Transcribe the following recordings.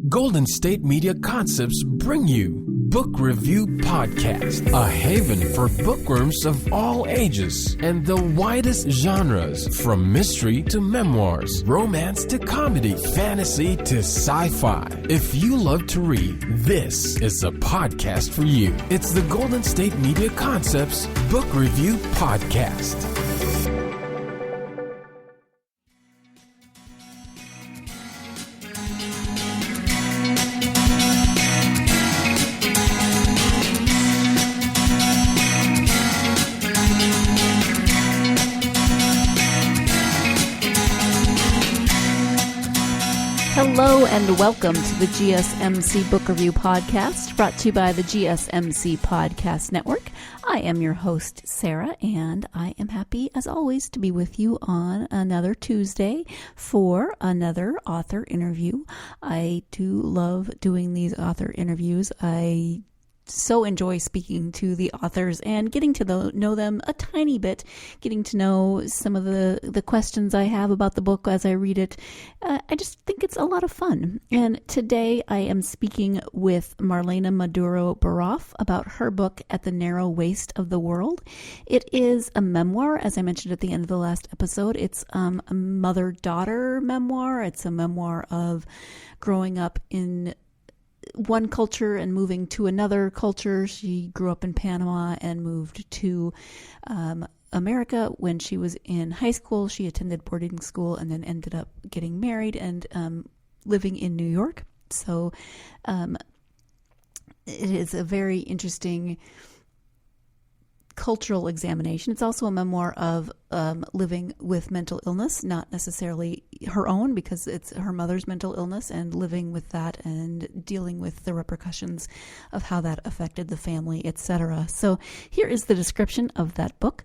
Golden State Media Concepts bring you Book Review Podcast, a haven for bookworms of all ages and the widest genres, from mystery to memoirs, romance to comedy, fantasy to sci-fi. If you love to read, this is a podcast for you. It's the Golden State Media Concepts Book Review Podcast. Hello and welcome to the GSMC Book Review Podcast, brought to you by the GSMC Podcast Network. I am your host, Sarah, and I am happy, as always, to be with you on another Tuesday for another author interview. I do love doing these author interviews. I so enjoy speaking to the authors and getting to know them a tiny bit, getting to know some of the questions I have about the book as I read it. I just think it's a lot of fun. And today I am speaking with Marlena Maduro Baraf about her book, At the Narrow Waist of the World. It is a memoir, as I mentioned at the end of the last episode. It's a mother-daughter memoir. It's a memoir of growing up in one culture and moving to another culture. She grew up in Panama and moved to America when she was in high school. She attended boarding school and then ended up getting married and living in New York. So it is a very interesting cultural examination. It's also a memoir of living with mental illness, not necessarily her own, because it's her mother's mental illness, and living with that and dealing with the repercussions of how that affected the family, etc. So here is the description of that book.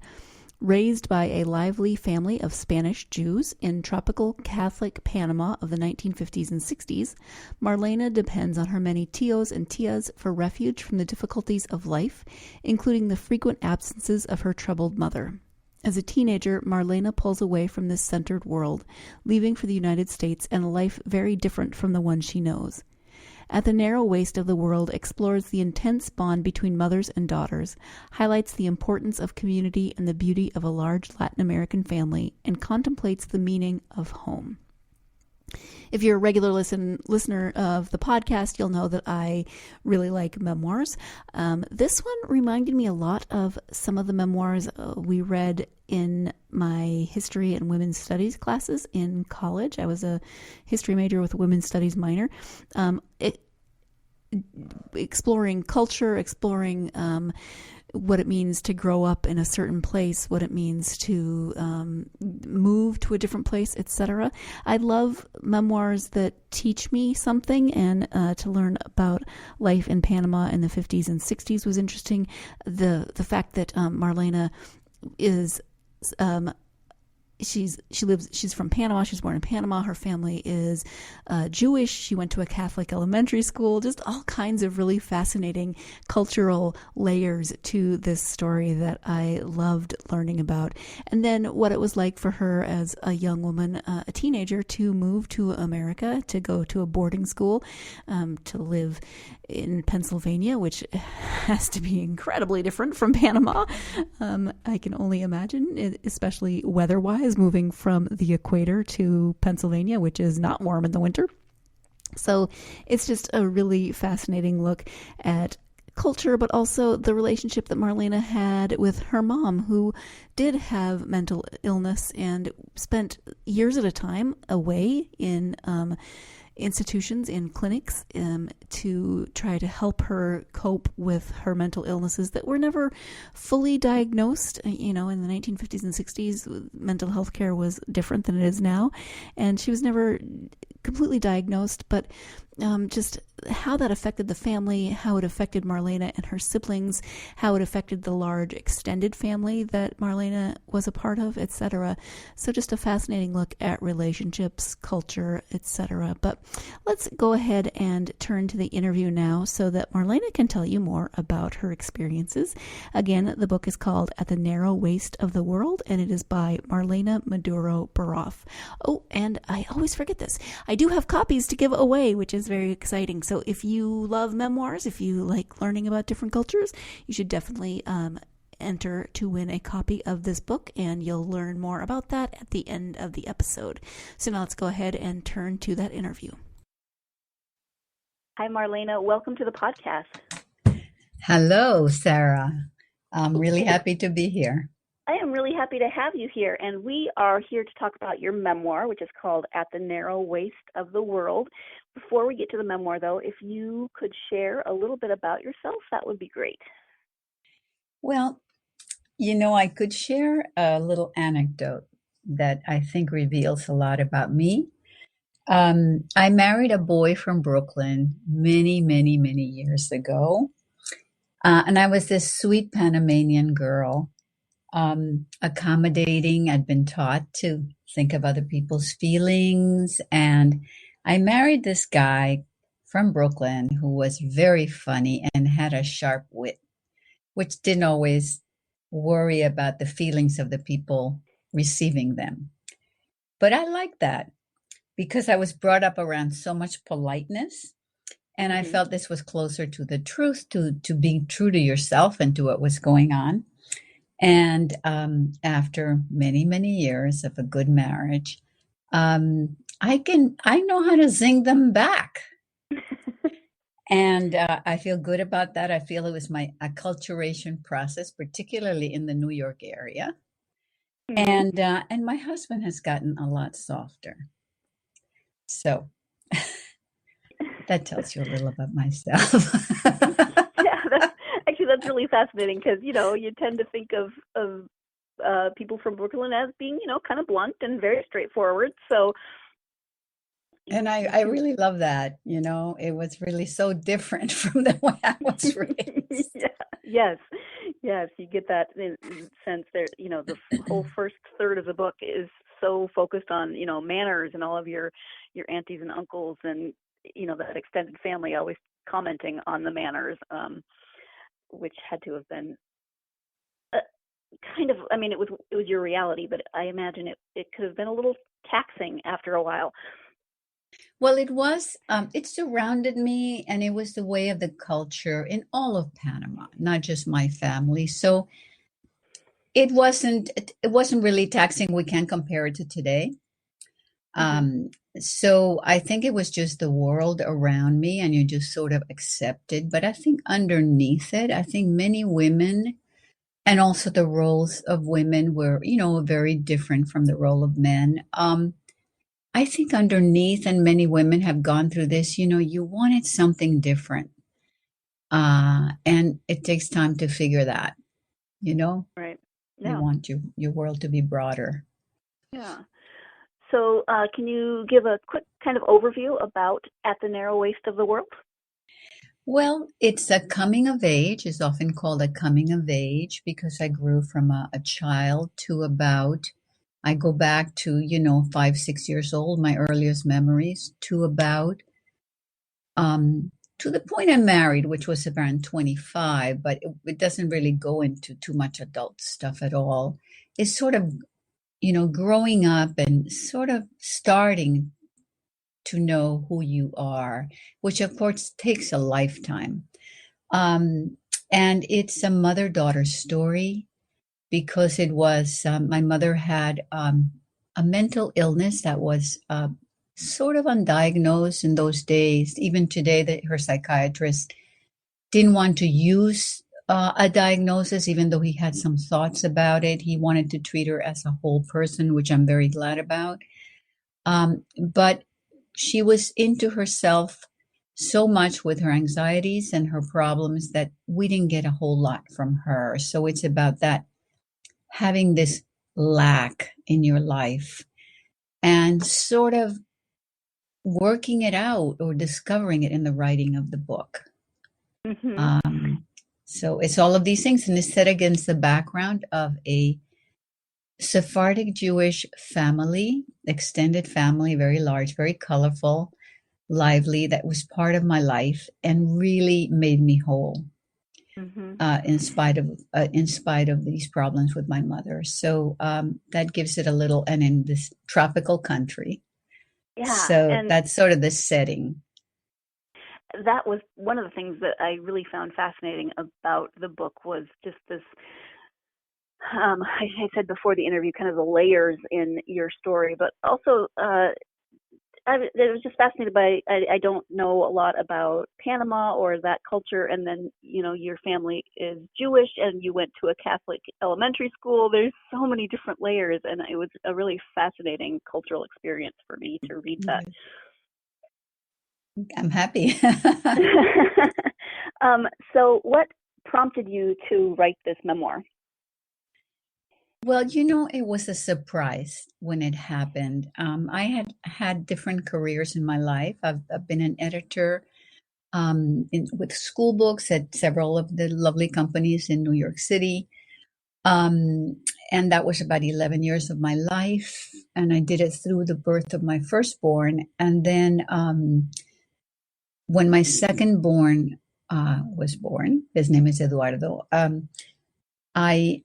Raised by a lively family of Spanish Jews in tropical Catholic Panama of the 1950s and 60s, Marlena depends on her many tios and tias for refuge from the difficulties of life, including the frequent absences of her troubled mother. As a teenager, Marlena pulls away from this centered world, leaving for the United States and a life very different from the one she knows. At the Narrow Waist of the World explores the intense bond between mothers and daughters, highlights the importance of community and the beauty of a large Latin American family, and contemplates the meaning of home. If you're a regular listener of the podcast, you'll know that I really like memoirs. This one reminded me a lot of some of the memoirs we read in my history and women's studies classes in college. I was a history major with a women's studies minor. Exploring culture, exploring what it means to grow up in a certain place, what it means to move to a different place, etc. I love memoirs that teach me something, and to learn about life in Panama in the 50s and 60s was interesting. The fact that Marlena is she's from Panama. She's born in Panama. Her family is Jewish. She went to a Catholic elementary school. Just all kinds of really fascinating cultural layers to this story that I loved learning about. And then what it was like for her as a young woman, a teenager, to move to America, to go to a boarding school, to live in Pennsylvania, which has to be incredibly different from Panama. I can only imagine, especially weather-wise, moving from the equator to Pennsylvania, which is not warm in the winter. So it's just a really fascinating look at culture, but also the relationship that Marlena had with her mom, who did have mental illness and spent years at a time away in institutions, in clinics, to try to help her cope with her mental illnesses that were never fully diagnosed. In the 1950s and 60s, mental health care was different than it is now, and she was never completely diagnosed, but just how that affected the family, how it affected Marlena and her siblings, how it affected the large extended family that Marlena was a part of, etc. So just a fascinating look at relationships, culture, etc. But let's go ahead and turn to the interview now so that Marlena can tell you more about her experiences. Again, the book is called At the Narrow Waist of the World, and it is by Marlena Maduro Baraf. Oh, and I always forget this. I do have copies to give away, which is very exciting. So if you love memoirs, if you like learning about different cultures, you should definitely enter to win a copy of this book, and you'll learn more about that at the end of the episode. So now let's go ahead and turn to that interview. Hi, Marlena. Welcome to the podcast. Hello, Sarah. I'm really happy to be here. I am really happy to have you here, and we are here to talk about your memoir, which is called At the Narrow Waist of the World. Before we get to the memoir, though, if you could share a little bit about yourself, that would be great. Well, I could share a little anecdote that I think reveals a lot about me. I married a boy from Brooklyn many, many, many years ago. And I was this sweet Panamanian girl, accommodating. I'd been taught to think of other people's feelings. And I married this guy from Brooklyn who was very funny and had a sharp wit, which didn't always worry about the feelings of the people receiving them. But I liked that because I was brought up around so much politeness. And I felt this was closer to the truth, to being true to yourself and to what was going on. And after many, many years of a good marriage, I know how to zing them back. And I feel good about that. I feel it was my acculturation process, particularly in the New York area. And my husband has gotten a lot softer. So that tells you a little about myself. That's really fascinating because, you tend to think of people from Brooklyn as being, kind of blunt and very straightforward. So. And I really love that. It was really so different from the way I was raised. Yes. You get that sense there, the whole first third of the book is so focused on, manners and all of your aunties and uncles and, that extended family always commenting on the manners, which had to have been kind of, it was your reality, but I imagine it could have been a little taxing after a while. Well, it was, it surrounded me, and it was the way of the culture in all of Panama, not just my family. So it wasn't really taxing. We can't compare it to today. So I think it was just the world around me, and you just sort of accepted. But I think underneath it, I think many women, and also the roles of women were, very different from the role of men. I think underneath, and many women have gone through this, you wanted something different. And it takes time to figure that, Right. Yeah. You want your world to be broader. Yeah. So can you give a quick kind of overview about At the Narrow Waist of the World? Well, it's a coming of age. It's often called a coming of age because I grew from a child to I go back to, 5, 6 years old, my earliest memories, to about, to the point I married, which was around 25, but it doesn't really go into too much adult stuff at all. It's sort of, growing up and sort of starting to know who you are, which of course takes a lifetime. And it's a mother-daughter story because it was, my mother had a mental illness that was sort of undiagnosed in those days. Even today, that her psychiatrist didn't want to use a diagnosis, even though he had some thoughts about it. He wanted to treat her as a whole person, which I'm very glad about. But she was into herself so much with her anxieties and her problems that we didn't get a whole lot from her. So it's about that, having this lack in your life and sort of working it out or discovering it in the writing of the book. So it's all of these things, and it's set against the background of a Sephardic Jewish family, extended family, very large, very colorful, lively, that was part of my life and really made me whole. In spite of these problems with my mother. So that gives it a little, and in this tropical country, Yeah, So and that's sort of the setting. that was one of the things that I really found fascinating about the book was just this. I said before the interview, kind of the layers in your story, but also I was just fascinated by. I don't know a lot about Panama or that culture, and then your family is Jewish, and you went to a Catholic elementary school. There's so many different layers, and it was a really fascinating cultural experience for me to read that. I'm happy. So, what prompted you to write this memoir? Well, it was a surprise when it happened. I had had different careers in my life. I've been an editor with school books at several of the lovely companies in New York City. Um, and that was about 11 years of my life. And I did it through the birth of my firstborn. And then when my second born was born, his name is Eduardo, I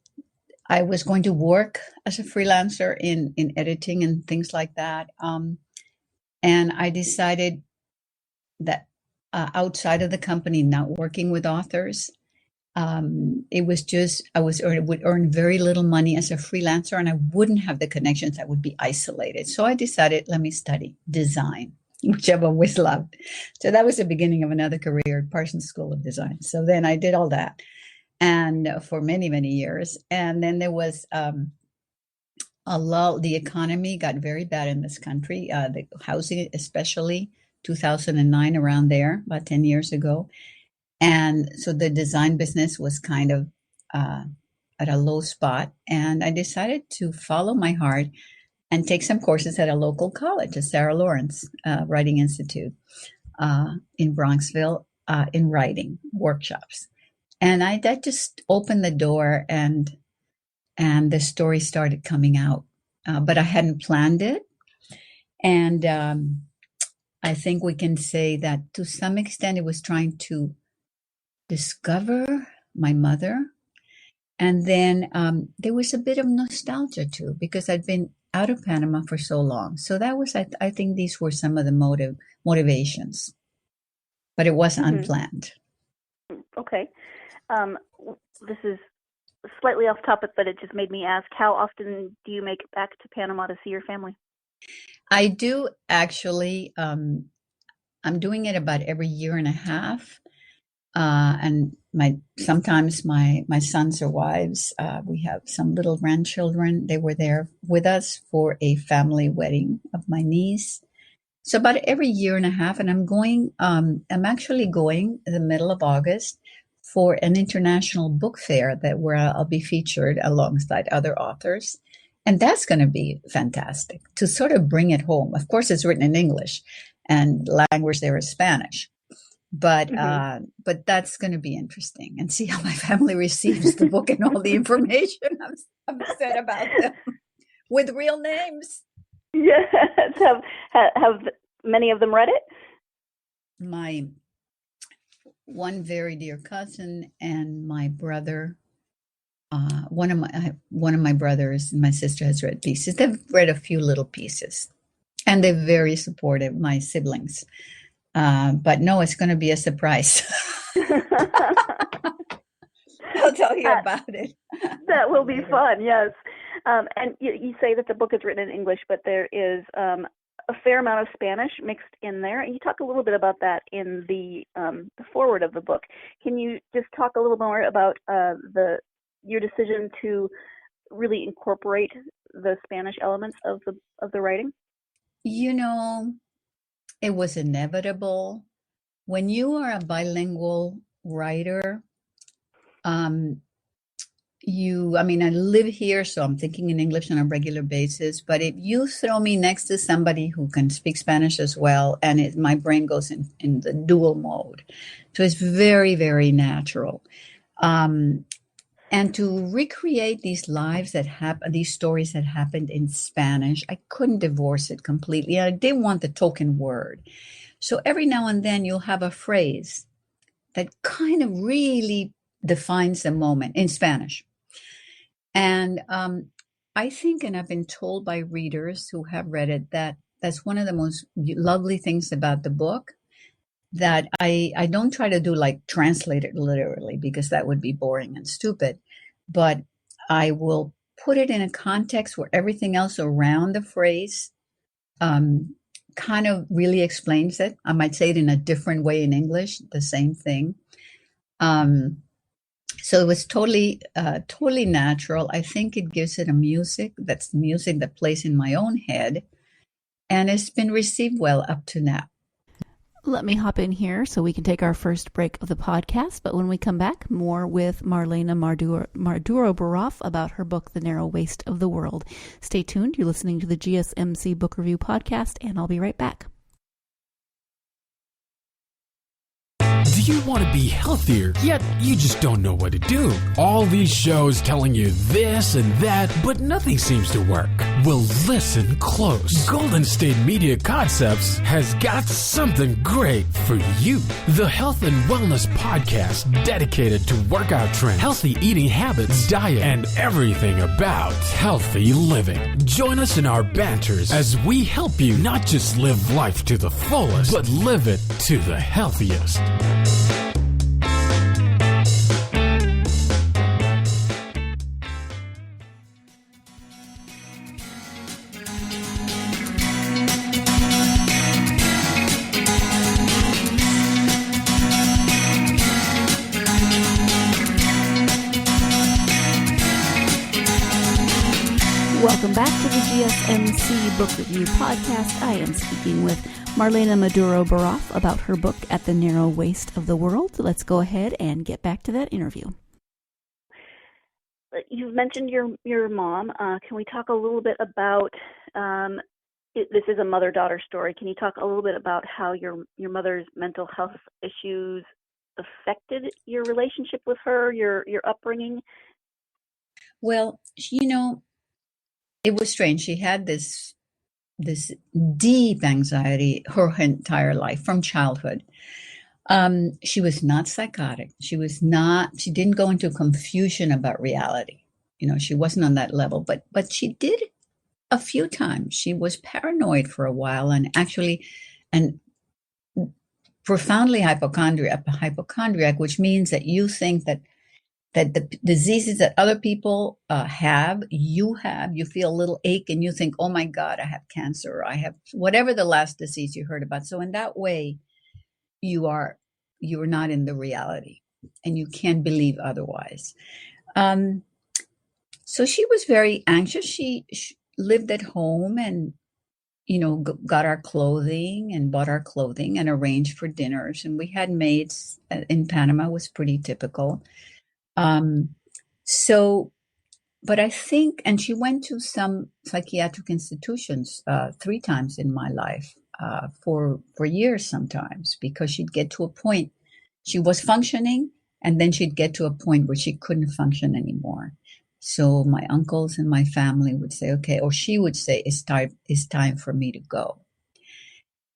I was going to work as a freelancer in editing and things like that. And I decided that outside of the company, not working with authors, it was just would earn very little money as a freelancer, and I wouldn't have the connections. I would be isolated. So I decided, let me study design, which I've always loved. So that was the beginning of another career at Parsons School of Design. So then I did all that, and for many, many years. And then there was a lull. The economy got very bad in this country, the housing, especially 2009, around there, about 10 years ago. And so the design business was kind of at a low spot. And I decided to follow my heart and take some courses at a local college, the Sarah Lawrence Writing Institute in Bronxville, in writing workshops. And that just opened the door, and the story started coming out. But I hadn't planned it. And I think we can say that to some extent it was trying to discover my mother. And then there was a bit of nostalgia too, because I'd been out of Panama for so long. So that was, I think these were some of the motivations, but it was unplanned. Okay. This is slightly off topic, but it just made me ask, how often do you make it back to Panama to see your family? I do actually. I'm doing it about every year and a half. And sometimes my sons or wives, we have some little grandchildren. They were there with us for a family wedding of my niece. So about every year and a half, and I'm actually going in the middle of August for an international book fair where I'll be featured alongside other authors. And that's going to be fantastic to sort of bring it home. Of course, it's written in English, and language there is Spanish. But that's going to be interesting, and see how my family receives the book and all the information I've said about them with real names. Yes. Have many of them read it? My one very dear cousin and my brother, one of my brothers and my sister has read pieces. They've read a few little pieces, and they're very supportive, my siblings. But no, it's going to be a surprise. I'll tell you about it. That will be fun, yes. And you say that the book is written in English, but there is a fair amount of Spanish mixed in there. And you talk a little bit about that in the foreword of the book. Can you just talk a little more about your decision to really incorporate the Spanish elements of the writing? It was inevitable. When you are a bilingual writer, I live here, so I'm thinking in English on a regular basis. But if you throw me next to somebody who can speak Spanish as well, and my brain goes in the dual mode. So it's very, very natural. And to recreate these these stories that happened in Spanish, I couldn't divorce it completely. I didn't want the token word. So every now and then you'll have a phrase that kind of really defines the moment in Spanish. And I think, and I've been told by readers who have read it, that that's one of the most lovely things about the book, that I don't try to do like translate it literally, because that would be boring and stupid, but I will put it in a context where everything else around the phrase kind of really explains it. I might say it in a different way in English, the same thing. So it was totally natural. I think it gives it a music that plays in my own head, and it's been received well up to now. Let me hop in here so we can take our first break of the podcast. But when we come back, more with Marlena Maduro Baraf about her book, The Narrow Waist of the World. Stay tuned. You're listening to the GSMC Book Review Podcast, and I'll be right back. Do you want to be healthier, yet you just don't know what to do? All these shows telling you this and that, but nothing seems to work. Well, listen close. Golden State Media Concepts has got something great for you. The Health and Wellness Podcast, dedicated to workout trends, healthy eating habits, diet, and everything about healthy living. Join us in our banters as we help you not just live life to the fullest, but live it to the healthiest. Welcome back to the GSMC Book Review Podcast. I am speaking with Marlena Maduro Baraf about her book, At the Narrow Waist of the World. Let's go ahead and get back to that interview. You've mentioned your mom. Can we talk a little bit about, this is a mother-daughter story. Can you talk a little bit about how your mother's mental health issues affected your relationship with her, your upbringing? Well, it was strange. She had this deep anxiety her entire life from childhood. She was not psychotic. She didn't go into confusion about reality. She wasn't on that level, but she did a few times. She was paranoid for a while, and profoundly hypochondriac, which means that you think that the diseases that other people you feel a little ache and you think, oh my God, I have cancer, or I have whatever the last disease you heard about. So in that way, you are not in the reality, and you can't believe otherwise. So she was very anxious. She lived at home and, got our clothing and bought our clothing and arranged for dinners. And we had maids in Panama. Was pretty typical. But I think, and she went to some psychiatric institutions 3 times in my life, for years sometimes, because she'd get to a point, she was functioning, and then she'd get to a point where she couldn't function anymore. So my uncles and my family would say, okay, or she would say, it's time for me to go.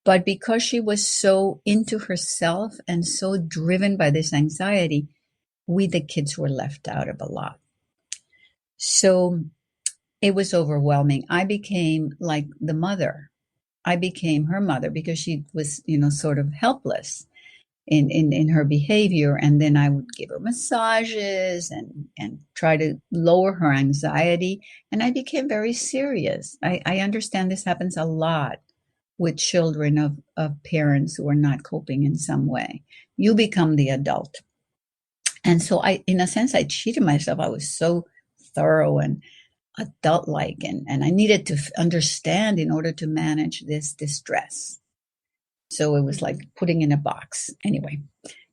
But because she was so into herself and so driven by this anxiety, we, the kids, were left out of a lot. So it was overwhelming. I became like the mother. I became her mother because she was, sort of helpless in her behavior. And then I would give her massages and try to lower her anxiety. And I became very serious. I understand this happens a lot with children of parents who are not coping in some way. You become the adult. And so in a sense, I cheated myself. I was so thorough and adult-like, and I needed to understand in order to manage this distress. So it was like putting in a box. Anyway,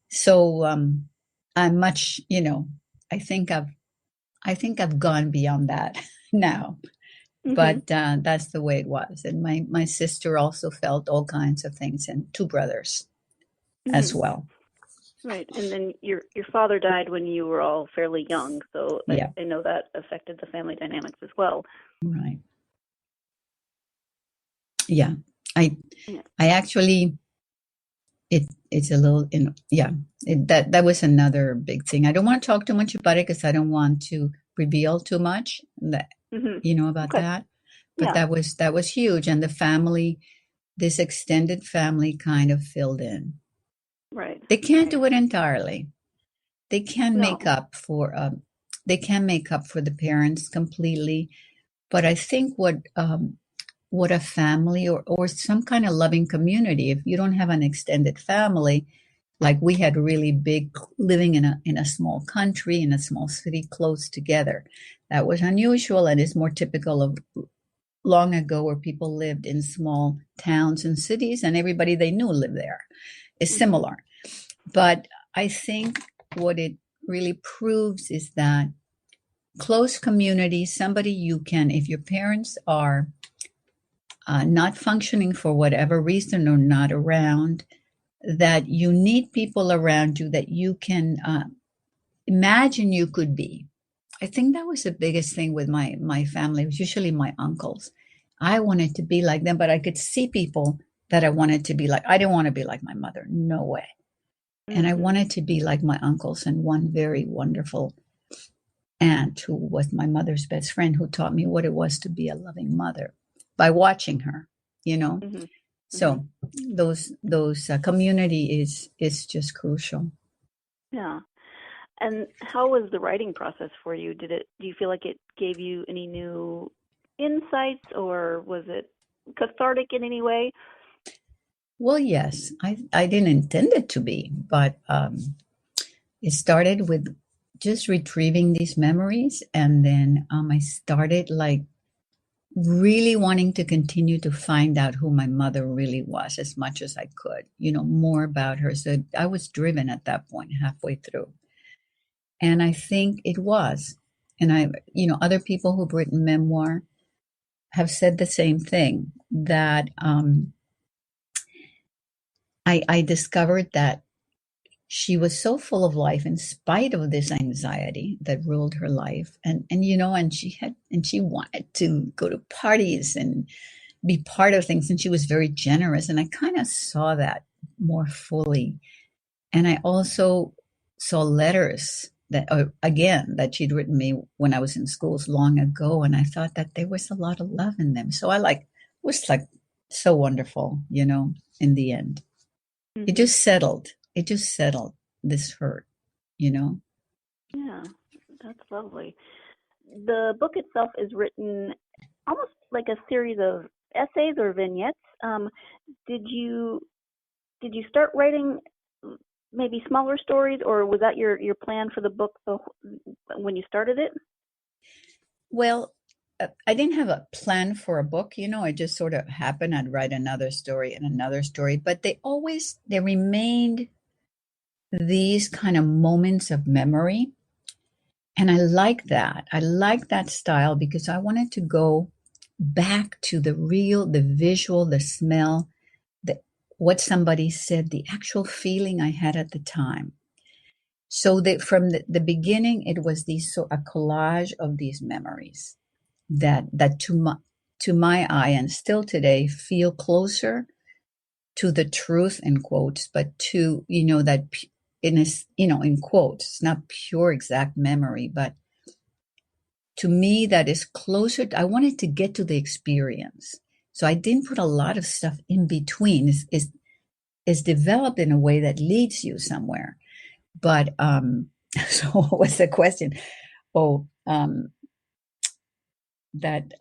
so I'm much, I think I've gone beyond that now. Mm-hmm. But that's the way it was. And my sister also felt all kinds of things, and 2 brothers as well. Right. And then your father died when you were all fairly young. So yeah. I know that affected the family dynamics as well. Right. Yeah. I actually, it's a little, that was another big thing. I don't want to talk too much about it because I don't want to reveal too much that, about that. but Yeah. that was huge. And the family, this extended family kind of filled in. Right. They can't Right. do it entirely. They can No. make up for the parents completely. But I think what a family or some kind of loving community, if you don't have an extended family, like we had really big, living in a small country, in a small city, close together. That was unusual and is more typical of long ago, where people lived in small towns and cities and everybody they knew lived there. Is similar. But I think what it really proves is that close community, somebody you can, if your parents are not functioning for whatever reason or not around, that you need people around you that you can imagine you could be. I think that was the biggest thing with my family. It was usually my uncles. I wanted to be like them, but I could see people that I wanted to be like. I didn't want to be like my mother. No way. And I wanted to be like my uncles, and one very wonderful aunt who was my mother's best friend, who taught me what it was to be a loving mother by watching her, you know. So those community is just crucial. Yeah. And how was the writing process for you? Do you feel like it gave you any new insights, or was it cathartic in any way? Well, yes, I didn't intend it to be, but it started with just retrieving these memories, and then I started like really wanting to continue to find out who my mother really was as much as I could, you know, more about her. So I was driven at that point, halfway through. And I think it was. And other people who've written memoir have said the same thing, that I discovered that she was so full of life in spite of this anxiety that ruled her life. And she wanted to go to parties and be part of things. And she was very generous. And I kind of saw that more fully. And I also saw letters that she'd written me when I was in schools long ago. And I thought that there was a lot of love in them. So was like so wonderful, in the end. It just settled. This hurt, Yeah, that's lovely. The book itself is written almost like a series of essays or vignettes. Did you start writing maybe smaller stories, or was that your plan for the book when you started it? Well, I didn't have a plan for a book, it just sort of happened. I'd write another story and another story, but they remained these kind of moments of memory. And I like that. I like that style because I wanted to go back to the visual, the smell, what somebody said, the actual feeling I had at the time. So that from the beginning, it was a collage of these memories that to my eye, and still today, feel closer to the truth, in quotes, but to, that in quotes, it's not pure exact memory, but to me, that is closer. I wanted to get to the experience. So I didn't put a lot of stuff in between. It's developed in a way that leads you somewhere. But so what was the question? Oh, that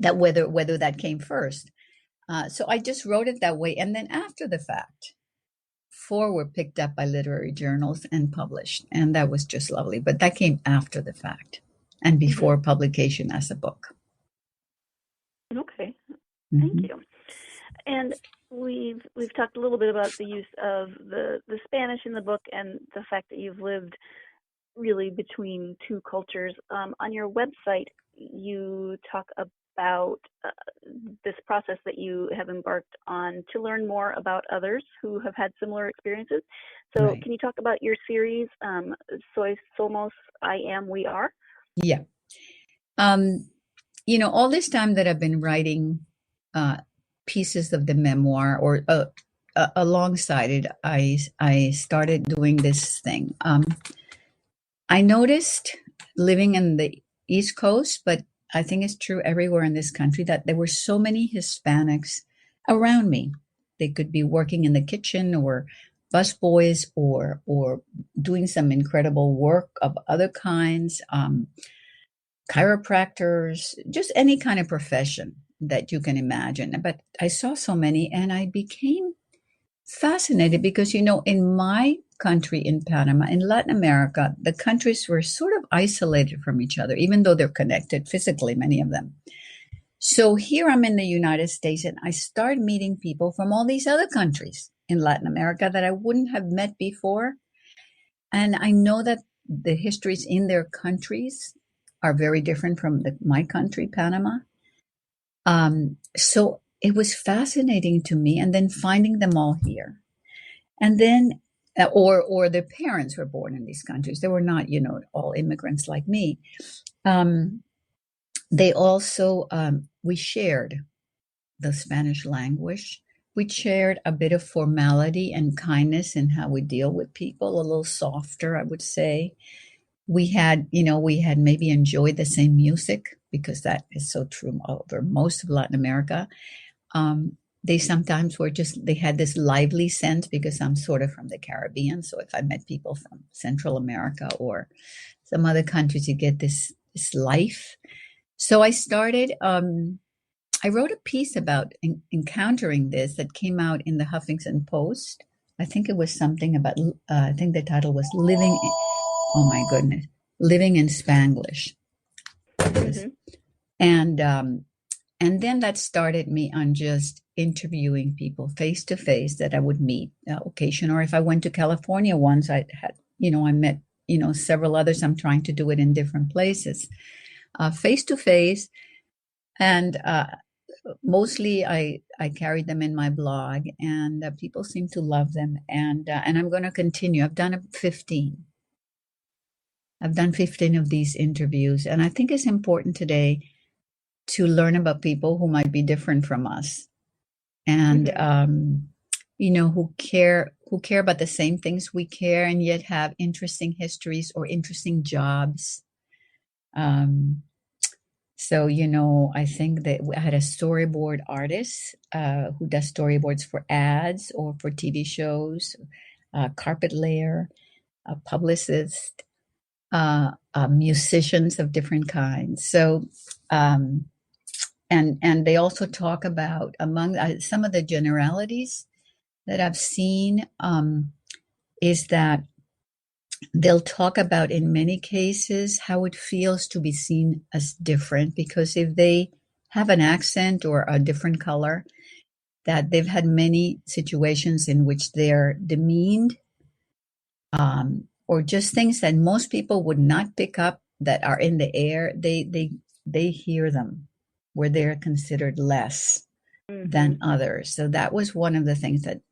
whether that came first. So I just wrote it that way, and then after the fact, 4 were picked up by literary journals and published, and that was just lovely. But that came after the fact and before publication as a book. Okay, thank you. And we've talked a little bit about the use of the Spanish in the book and the fact that you've lived really between two cultures. On your website, you talk about this process that you have embarked on to learn more about others who have had similar experiences. So right. Can you talk about your series, Soy, Somos, I Am, We Are? Yeah. All this time that I've been writing pieces of the memoir or alongside it, I started doing this thing. I noticed living in the East Coast, but I think it's true everywhere in this country, that there were so many Hispanics around me. They could be working in the kitchen or busboys or doing some incredible work of other kinds, chiropractors, just any kind of profession that you can imagine. But I saw so many, and I became fascinated because, in my country, in Panama, in Latin America, the countries were sort of isolated from each other, even though they're connected physically, many of them. So here I'm in the United States, and I start meeting people from all these other countries in Latin America that I wouldn't have met before. And I know that the histories in their countries are very different from my country, Panama. So it was fascinating to me, and then finding them all here. And then, or their parents were born in these countries. They were not, all immigrants like me. They also, we shared the Spanish language. We shared a bit of formality and kindness in how we deal with people, a little softer, I would say. We had maybe enjoyed the same music, because that is so true over most of Latin America. They sometimes they had this lively sense, because I'm sort of from the Caribbean. So if I met people from Central America or some other countries, you get this life. So I started, I wrote a piece about encountering this that came out in the Huffington Post. I think it was something about, I think the title was Living in Spanglish. Mm-hmm. And then that started me on just interviewing people face to face that I would meet occasionally. Or if I went to California once, I met, several others. I'm trying to do it in different places, face to face. And mostly I carried them in my blog, and people seem to love them. And I'm going to continue. I've done 15. I've done 15 of these interviews. And I think it's important today to learn about people who might be different from us, and who care about the same things we care, and yet have interesting histories or interesting jobs. So I think that I had a storyboard artist who does storyboards for ads or for TV shows, carpet layer, a publicist, musicians of different kinds. So and they also talk about, among some of the generalities that I've seen, is that they'll talk about, in many cases, how it feels to be seen as different, because if they have an accent or a different color, that they've had many situations in which they're demeaned, or just things that most people would not pick up that are in the air. They hear them, where they're considered less than others. So that was one of the things that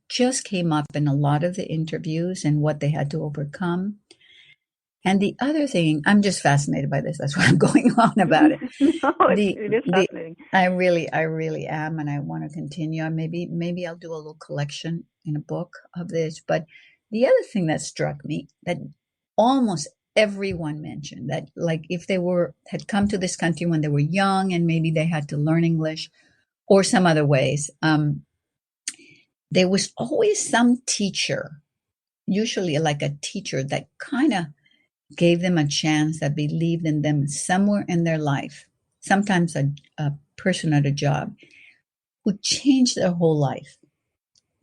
just came up in a lot of the interviews, and what they had to overcome. And the other thing, I'm just fascinated by this. That's why I'm going on about it. It is fascinating. I really am, and I want to continue. Maybe I'll do a little collection in a book of this. But the other thing that struck me, that almost everyone mentioned, that like if they had come to this country when they were young, and maybe they had to learn English or some other ways, there was always some teacher, usually like a teacher, that kind of gave them a chance, that believed in them somewhere in their life. Sometimes a person at a job who changed their whole life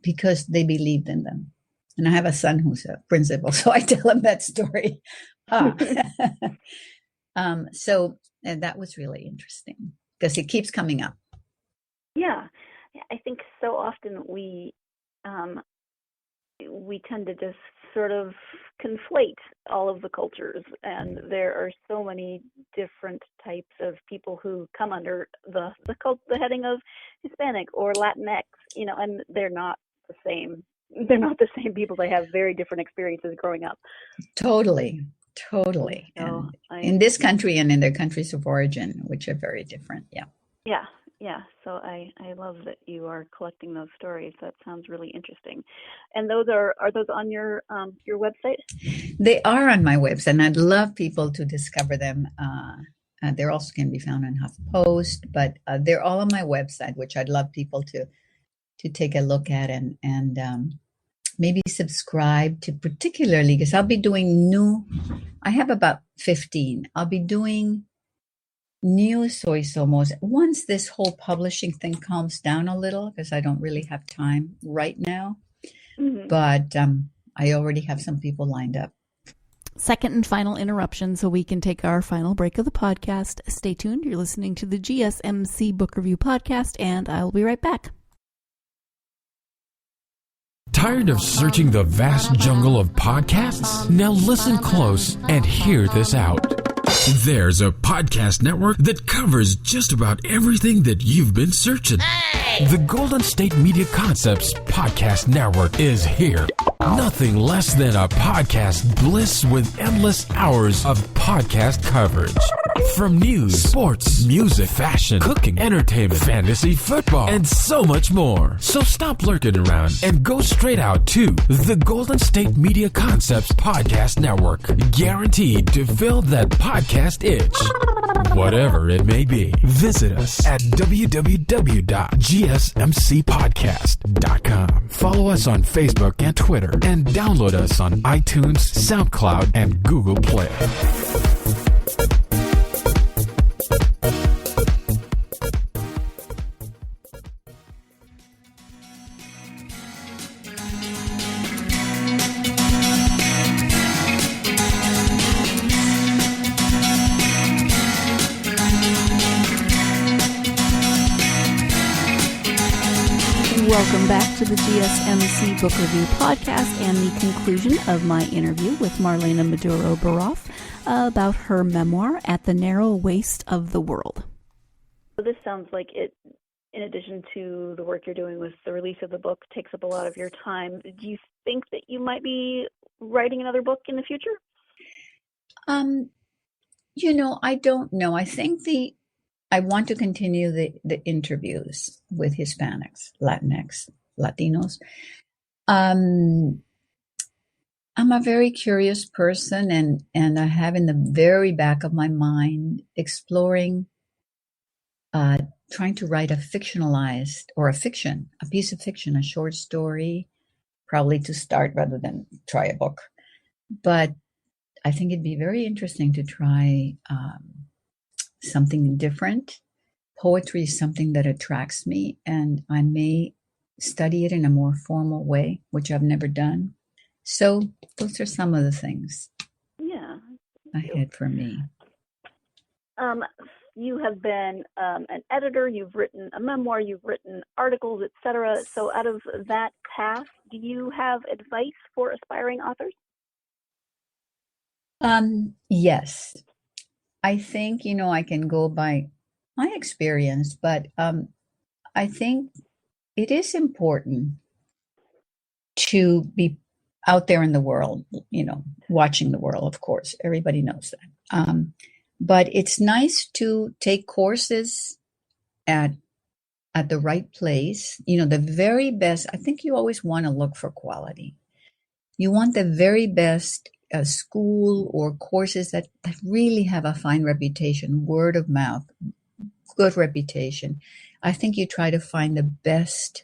because they believed in them. And I have a son who's a principal, so I tell him that story. So that was really interesting, because it keeps coming up. Yeah, I think so often we tend to just sort of conflate all of the cultures, and there are so many different types of people who come under the heading of Hispanic or Latinx, and they're not the same. They're not the same people. They have very different experiences growing up. Totally. So In this country and in their countries of origin, which are very different. Yeah. So I love that you are collecting those stories. That sounds really interesting. And those are those on your website? They are on my website, and I'd love people to discover them They're also can be found on HuffPost, but they're all on my website, which I'd love people to take a look at and maybe subscribe to, particularly because I'll be doing I have about 15. I'll be doing new soy somos once this whole publishing thing calms down a little, because I don't really have time right now. Mm-hmm. But I already have some people lined up. Second and final interruption so we can take our final break of the podcast. Stay tuned. You're listening to the GSMC Book Review Podcast, and I will be right back. Tired of searching the vast jungle of podcasts? Now listen close and hear this out. There's a podcast network that covers just about everything that you've been searching. Hey! The Golden State Media Concepts Podcast Network is here. Nothing less than a podcast bliss with endless hours of podcast coverage. From news, sports, music, fashion, cooking, entertainment, fantasy, football, and so much more. So stop lurking around and go straight out to the Golden State Media Concepts Podcast Network. Guaranteed to fill that podcast itch. Whatever it may be. Visit us at www.gsmcpodcast.com. Follow us on Facebook and Twitter, and download us on iTunes, SoundCloud, and Google Play. Welcome back to the GSMC Book Review Podcast and the conclusion of my interview with Marlena Maduro Baraf about her memoir, At the Narrow Waist of the World. So this sounds like it, in addition to the work you're doing with the release of the book, takes up a lot of your time. Do you think that you might be writing another book in the future? I don't know. I think I want to continue the interviews with Hispanics, Latinx, Latinos. I'm a very curious person, and I have in the very back of my mind exploring, trying to write a fictionalized or a piece of fiction, a short story, probably to start rather than try a book. But I think it'd be very interesting to try something different. Poetry is something that attracts me, and I may study it in a more formal way, which I've never done. So those are some of the things ahead for me. You have been an editor, you've written a memoir, you've written articles, etc. So out of that path, do you have advice for aspiring authors? Yes. I think, I can go by my experience, but I think it is important to be out there in the world, watching the world, of course. Everybody knows that. But it's nice to take courses at the right place. The very best. I think you always want to look for quality. You want the very best school or courses that really have a fine reputation, word of mouth, good reputation. I think you try to find the best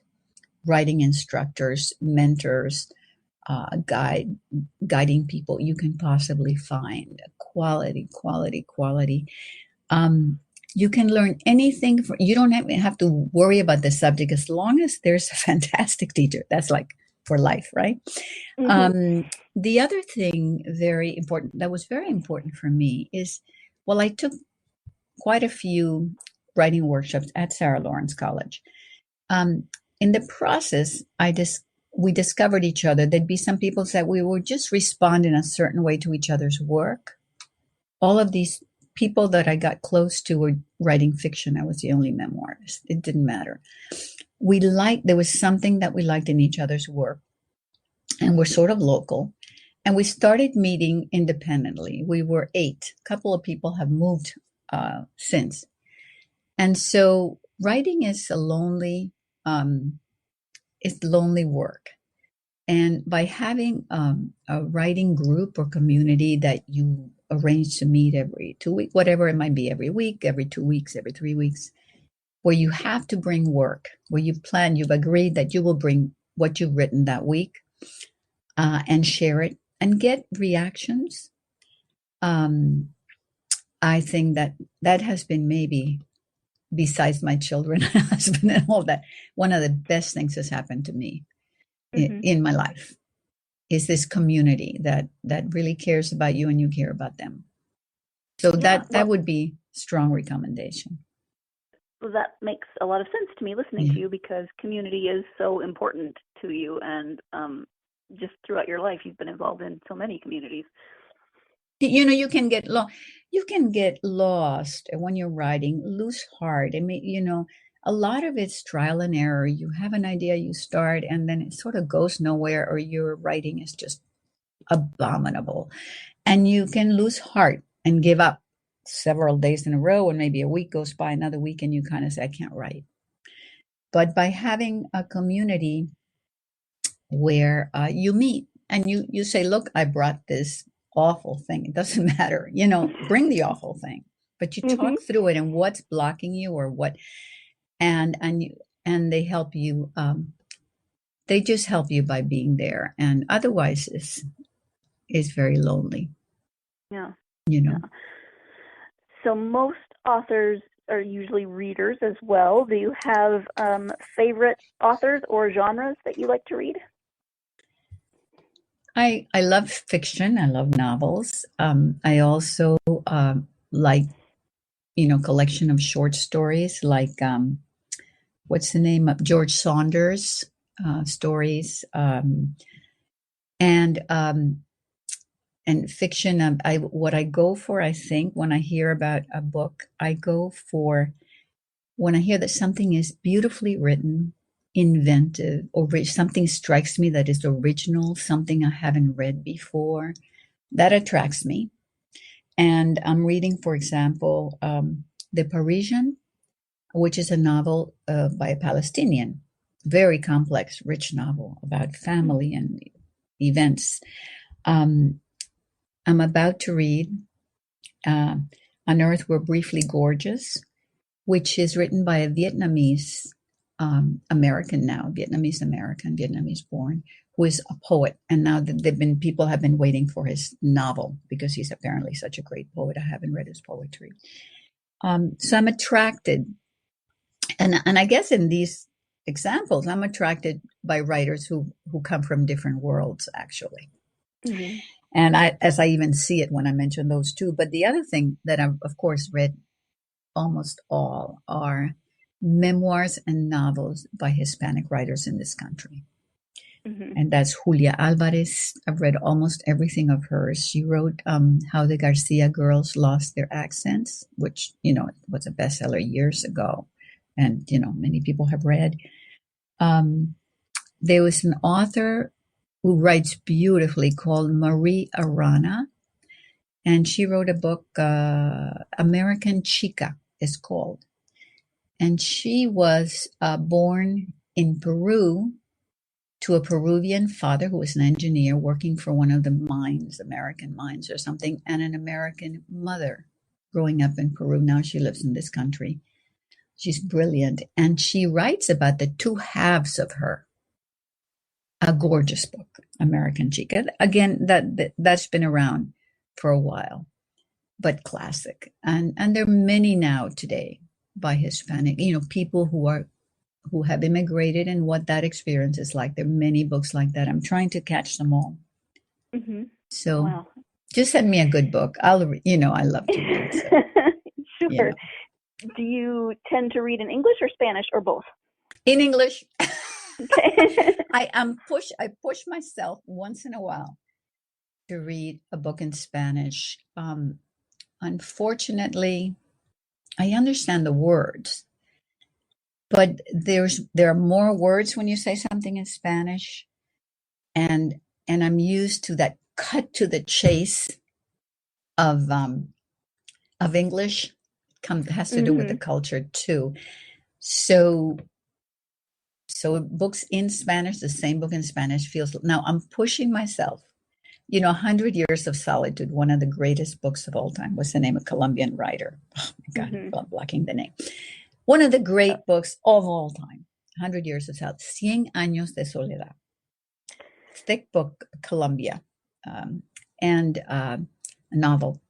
writing instructors, mentors, guiding people you can possibly find. Quality. You can learn anything. You don't have to worry about the subject as long as there's a fantastic teacher. That's like for life, right? Mm-hmm. The other thing that was very important for me is, I took quite a few writing workshops at Sarah Lawrence College. In the process, we discovered each other. There'd be some people that we would just respond in a certain way to each other's work. All of these people that I got close to were writing fiction. I was the only memoirist. It didn't matter. There was something that we liked in each other's work, and we're sort of local. And we started meeting independently. We were 8. A couple of people have moved since. And so writing is lonely work. And by having a writing group or community that you arrange to meet every 2 weeks, whatever it might be, every week, every 2 weeks, every 3 weeks, where you have to bring work, where you've agreed that you will bring what you've written that week and share it and get reactions. I think that has been, maybe besides my children and husband and all that, one of the best things that's happened to me in my life is this community that really cares about you and you care about them. So that would be strong recommendation. Well, that makes a lot of sense to me listening to you, because community is so important to you, and just throughout your life you've been involved in so many communities. You can get lost when you're writing, lose heart. I mean, a lot of it's trial and error. You have an idea, you start, and then it sort of goes nowhere, or your writing is just abominable. And you can lose heart and give up several days in a row, and maybe a week goes by, another week, and you kind of say, I can't write. But by having a community where you meet and you say, look, I brought this awful thing. It doesn't matter, bring the awful thing, but you talk through it and what's blocking you or what, and they help you. They just help you by being there, and otherwise is very lonely. Yeah. Yeah. So most authors are usually readers as well. Do you have favorite authors or genres that you like to read? I love fiction. I love novels. I also like, collection of short stories, like what's the name of George Saunders stories, and fiction. What I go for, I think, when I hear about a book, I go for when I hear that something is beautifully written, inventive, or something strikes me that is original, something I haven't read before, that attracts me. And I'm reading, for example, The Parisian, which is a novel by a Palestinian, very complex, rich novel about family and events. I'm about to read On Earth We're Briefly Gorgeous, which is written by a Vietnamese American now, Vietnamese American, Vietnamese born, who is a poet. And now people have been waiting for his novel because he's apparently such a great poet. I haven't read his poetry. So I'm attracted. And I guess in these examples, I'm attracted by writers who come from different worlds, actually. Mm-hmm. And as I even see it when I mention those two. But the other thing that I've, of course, read almost all are memoirs and novels by Hispanic writers in this country. Mm-hmm. And that's Julia Alvarez. I've read almost everything of hers. She wrote How the Garcia Girls Lost Their Accents, which, was a bestseller years ago. And, many people have read. There was an author who writes beautifully called Marie Arana. And she wrote a book, American Chica is called. And she was born in Peru to a Peruvian father who was an engineer working for one of the mines, American mines or something, and an American mother growing up in Peru. Now she lives in this country. She's brilliant. And she writes about the two halves of her. A gorgeous book, American Chica. Again, that's been around for a while, but classic. And there are many now today by Hispanic, people who have immigrated and what that experience is like. There are many books like that. I'm trying to catch them all. Mm-hmm. So just send me a good book. I love to read. So, sure. Do you tend to read in English or Spanish or both? In English. Okay. I push myself once in a while to read a book in Spanish. Unfortunately, I understand the words, but there are more words when you say something in Spanish, and I'm used to that cut to the chase of English. Has to do with the culture too. So So books in Spanish, the same book in Spanish feels, now I'm pushing myself. 100 Years of Solitude, one of the greatest books of all time. What's the name of Colombian writer? Oh my God, I'm blocking the name. One of the great books of all time, 100 Years of Solitude, Cien Años de Soledad. Thick book, Colombia, and a novel.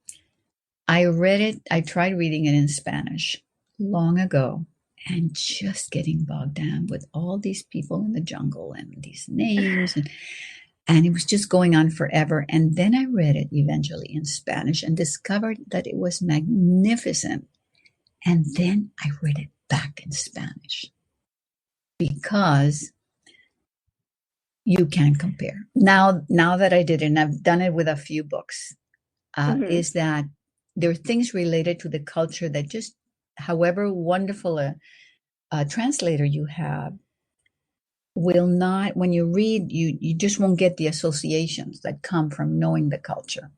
I read it, I tried reading it in Spanish long ago, and just getting bogged down with all these people in the jungle and these names and it was just going on forever. And then I read it eventually in Spanish and discovered that it was magnificent. And then I read it back in Spanish because you can't compare. Now that I did it, and I've done it with a few books, is that there are things related to the culture that just, however wonderful a translator you have, will not, when you read, you just won't get the associations that come from knowing the culture.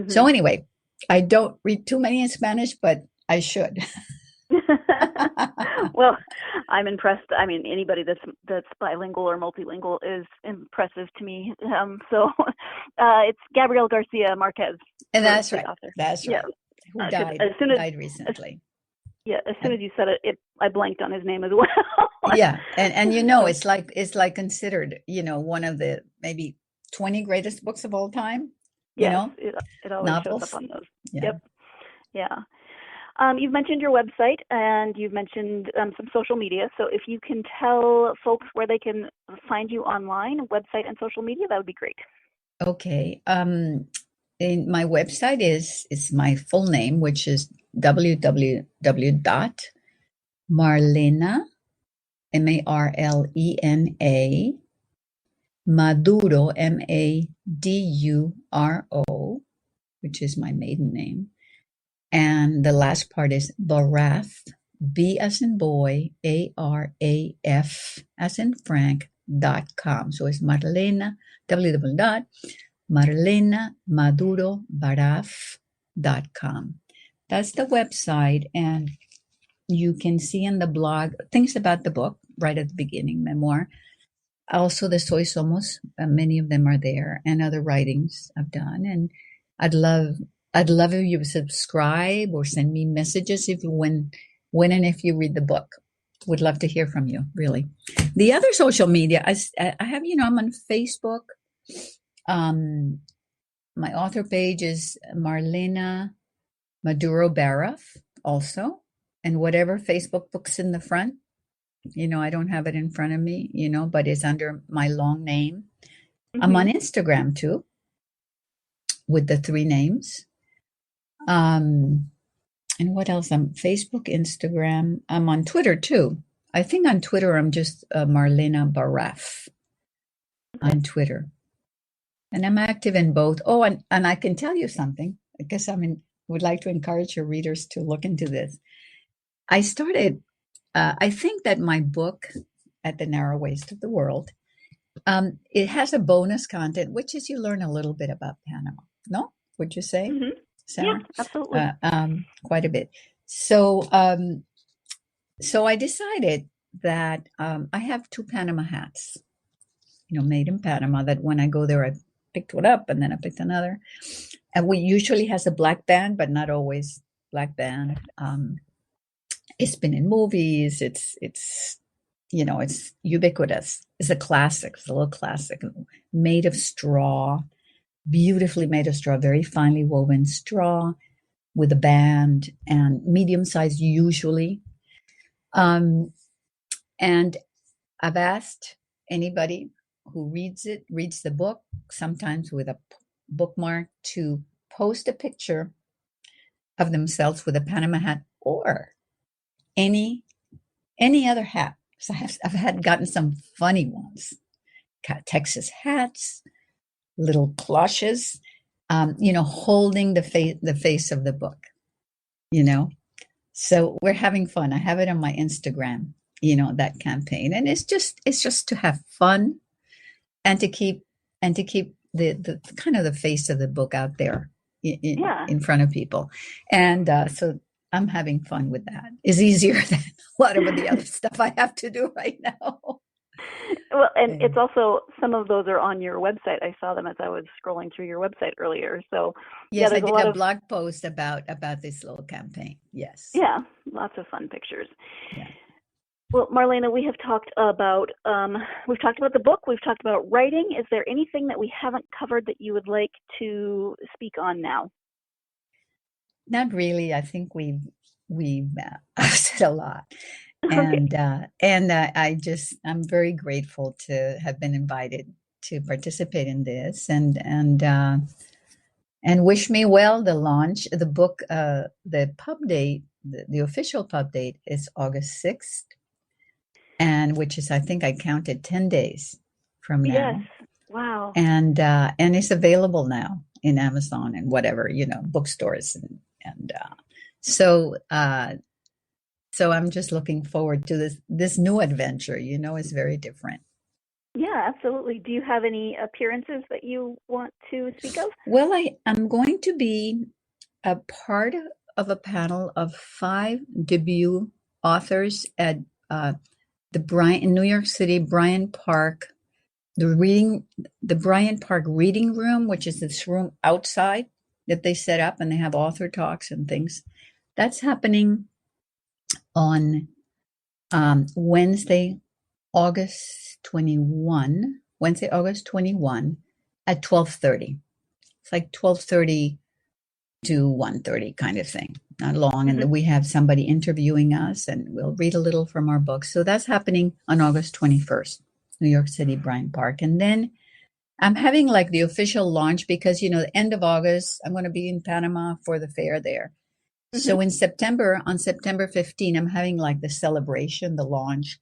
So anyway, I don't read too many in Spanish, but I should. Well, I'm impressed. I mean, anybody that's bilingual or multilingual is impressive to me. So it's Gabriel Garcia Marquez. And that's right. Author. That's right. Yeah. Who died recently. As soon as you said it, I blanked on his name as well. Yeah, and it's like considered, one of the maybe 20 greatest books of all time. It always novels. shows up on those. Yeah. Yep. Yeah. You've mentioned your website and you've mentioned some social media. So if you can tell folks where they can find you online, website and social media, that would be great. Okay. And my website is my full name, which is www.marlena, Marlena, Maduro, Maduro, which is my maiden name. And the last part is Baraf, B as in boy, ARAF as in Frank.com. So it's Marlena, www.marlenamadurobaraf.com. That's the website, and you can see in the blog things about the book right at the beginning, memoir. Also, the Soy Somos, many of them are there, and other writings I've done. And I'd love if you would subscribe or send me messages when and if you read the book. Would love to hear from you, really. The other social media, I have, I'm on Facebook. My author page is Marlena Maduro Baraf also, and whatever Facebook book's in the front, I don't have it in front of me, but it's under my long name. I'm on Instagram too, with the 3 names. And what else? I'm Facebook, Instagram. I'm on Twitter too. I think on Twitter, I'm just Marlena Baraf on Twitter. And I'm active in both. Oh, and I can tell you something, because would like to encourage your readers to look into this. I started, I think that my book, At the Narrow Waist of the World, it has a bonus content, which is you learn a little bit about Panama. No? Would you say? Sarah? Yeah, absolutely. Quite a bit. So I decided that I have 2 Panama hats, made in Panama, that when I go there, I picked one up and then I picked another. And we usually has a black band, but not always black band. It's been in movies. It's ubiquitous. It's a classic. It's a little classic, made of straw, beautifully made of straw, very finely woven straw with a band, and medium size usually. And I've asked anybody who reads the book, sometimes with a bookmark, to post a picture of themselves with a Panama hat or any other hat. So I've gotten some funny ones, Texas hats, little cloches, holding the face of the book, So we're having fun. I have it on my Instagram, that campaign, and it's just to have fun and to keep the kind of the face of the book out there in front of people. And so I'm having fun with that. It's easier than a lot of the other stuff I have to do right now. Well, and it's also, some of those are on your website. I saw them as I was scrolling through your website earlier. So Yes, I there's a did lot a of, blog post about this little campaign. Yes. lots of fun pictures. Yeah. Well, Marlena, we have talked about the book. We've talked about writing. Is there anything that we haven't covered that you would like to speak on now? Not really. I think we've said a lot. Okay. And I'm very grateful to have been invited to participate in this, and wish me well. The launch, the book, the pub date, the official pub date is August 6th, and which is, I think I counted 10 days from now. Yes. Wow. And it's available now in Amazon and whatever, bookstores, and so I'm just looking forward to this new adventure. It's very different. Yeah, absolutely. Do you have any appearances that you want to speak of? Well, I'm going to be a part of a panel of 5 debut authors at in New York City, Bryant Park, the Bryant Park Reading Room, which is this room outside that they set up, and they have author talks and things. That's happening on Wednesday, August 21 at 12:30. It's like 12:30 to 1:30 kind of thing, not long. And then we have somebody interviewing us, and we'll read a little from our book. So that's happening on August 21st, New York City, Bryant Park. And then I'm having like the official launch because, the end of August, I'm going to be in Panama for the fair there. So on September 15, I'm having like the celebration, the launch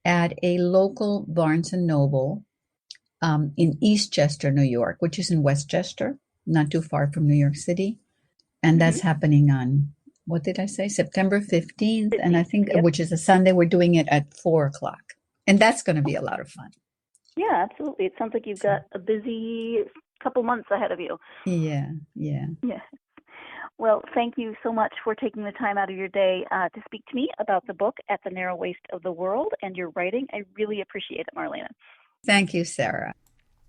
at a local Barnes and Noble in Eastchester, New York, which is in Westchester, not too far from New York City. And that's happening on, what did I say? September 15th. And I think, which is a Sunday, we're doing it at 4:00. And that's going to be a lot of fun. Yeah, absolutely. It sounds like you've got a busy couple months ahead of you. Yeah. Well, thank you so much for taking the time out of your day to speak to me about the book, At the Narrow Waist of the World, and your writing. I really appreciate it, Marlena. Thank you, Sarah.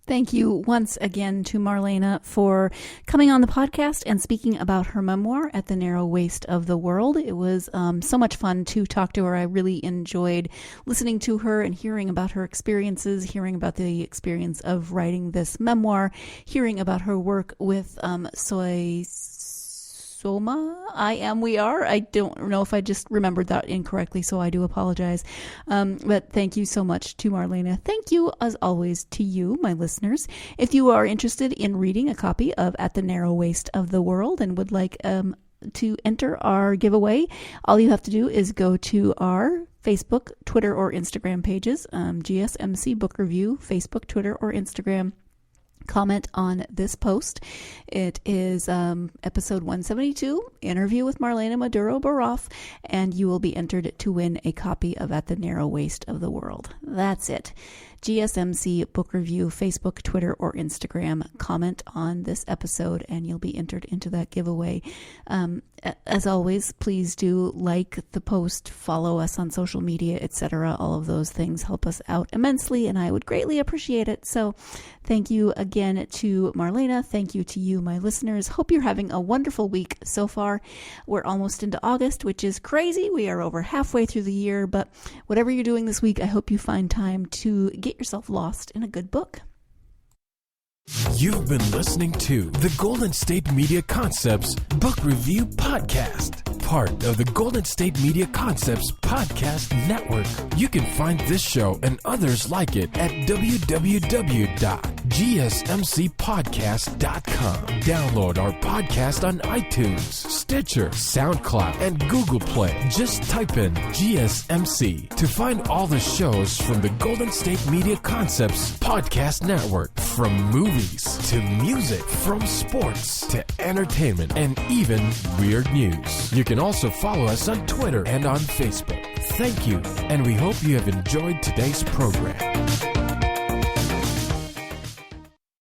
Thank you once again to Marlena for coming on the podcast and speaking about her memoir, At the Narrow Waist of the World. It was so much fun to talk to her. I really enjoyed listening to her and hearing about her experiences, hearing about the experience of writing this memoir, hearing about her work with We Are. I don't know if I just remembered that incorrectly, so I do apologize. But thank you so much to Marlena. Thank you, as always, to you, my listeners. If you are interested in reading a copy of At the Narrow Waist of the World and would like to enter our giveaway, all you have to do is go to our Facebook, Twitter, or Instagram pages, GSMC Book Review, Facebook, Twitter, or Instagram. Comment on this post. It is episode 172, interview with Marlena Maduro Baraf, and you will be entered to win a copy of At the Narrow Waist of the World. That's it. GSMC Book Review, Facebook, Twitter, or Instagram. Comment on this episode and you'll be entered into that giveaway. As always, please do like the post, follow us on social media, etc. All of those things help us out immensely, and I would greatly appreciate it. So thank you again to Marlena. Thank you to you, my listeners. Hope you're having a wonderful week so far. We're almost into August, which is crazy. We are over halfway through the year, but whatever you're doing this week, I hope you find time to get yourself lost in a good book. You've been listening to the Golden State Media Concepts Book Review Podcast, part of the Golden State Media Concepts Podcast Network. You can find this show and others like it at www.gsmcpodcast.com. Download our podcast on iTunes, Stitcher, SoundCloud, and Google Play. Just type in GSMC to find all the shows from the Golden State Media Concepts Podcast Network, from movies to music, from sports to entertainment, and even weird news. You can also follow us on Twitter and on Facebook. Thank you, and we hope you have enjoyed today's program.